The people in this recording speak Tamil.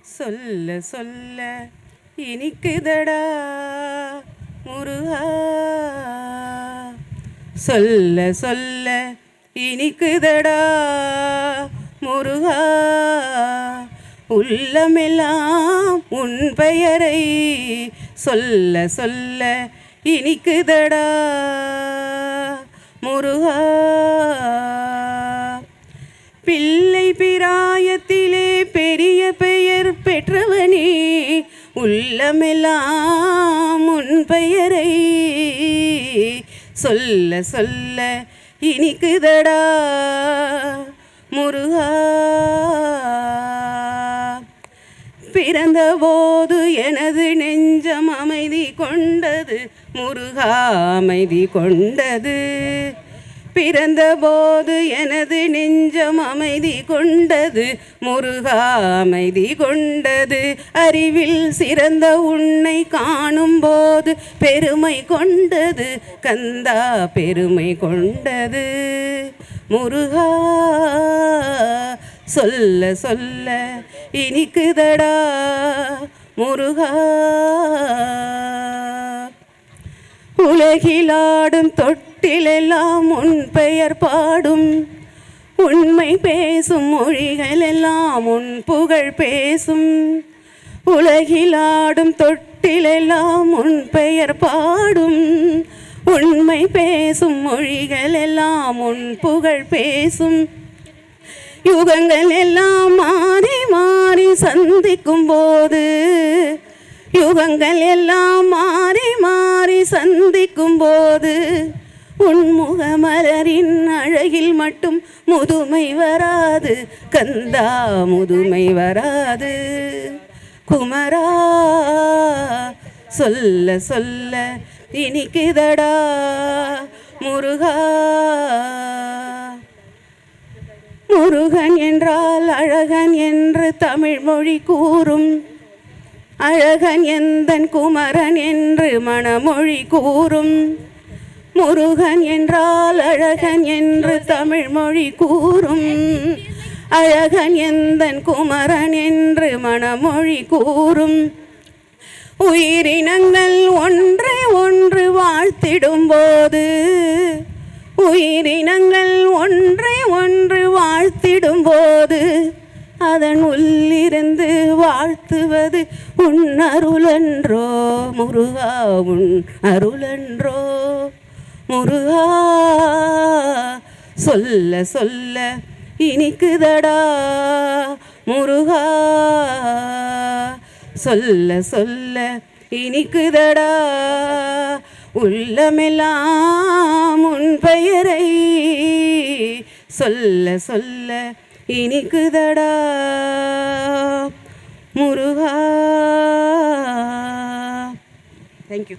சொல்ல சொல்ல இனிக்குதடா முருகா, சொல்ல சொல்ல இனிக்குதடா முருகா, உள்ளமெல்லாம் உன் பெயரை சொல்ல சொல்ல இனிக்குதடா முருகா. பிள்ளை பிராயத்திலே பெரிய பெயர் பெற்றவனே, உள்ளமெல்லாம் உன் பெயரை சொல்ல சொல்ல இனிக்குதடா முருகா. பிறந்தபோது எனது நெஞ்சம் அமைதி கொண்டது முருகா, அமைதி கொண்டது. பிறந்தபோது எனது நெஞ்சம் அமைதி கொண்டது முருகா, அமைதி கொண்டது. அறிவில் சிறந்த உன்னை காணும்போது பெருமை கொண்டது கந்தா, பெருமை கொண்டது முருகா. சொல்ல சொல்ல இனிக்குதடா முருகா. உலகிலாடும் தொட்டிலெல்லாம் உன் பெயர் பாடும், உண்மை பேசும் மொழிகள் எல்லாம் உன் புகழ் பேசும். உலகிலாடும் தொட்டிலெல்லாம் உன் பெயர் பாடும், உண்மை பேசும் மொழிகள் எல்லாம் உன் புகழ் பேசும். யுகங்கள் எல்லாம் மாறி மாறி சந்திக்கும் போது, யுகங்கள் எல்லாம் மாறி மாறி சந்திக்கும் போது, உன்முகமலரின் அழகில் மட்டும் முதுமை வராது கந்தா, முதுமை வராது குமரா. சொல்ல சொல்ல இனிக்குதடா முருகா. முருகன் என்றால் அழகன் என்று தமிழ் மொழி கூறும், அழகன் எந்தன் குமரன் என்று மணமொழி கூறும். முருகன் என்றால் அழகன் என்று தமிழ் மொழி கூறும், அழகன் எந்தன் குமரன் என்று மணமொழி கூறும். உயிரினங்கள் ஒன்றை ஒன்று வாழ்த்திடும் போது, உயிரினங்கள் ஒன்றை ஒன்று வாழ்த்திடும் போது, அதன் உள்ளிருந்து வாழ்த்துவது உன் அருளன்றோ முருகா, உன் அருளன்றோ முருகா. சொல்ல சொல்ல இனிக்குதடா முருகா, சொல்ல சொல்ல இனிக்குதடா. உள்ளமெல்லாம் உன் பெயரை சொல்ல சொல்ல இனிக்குதடா முருகா. தேங்க்யூ.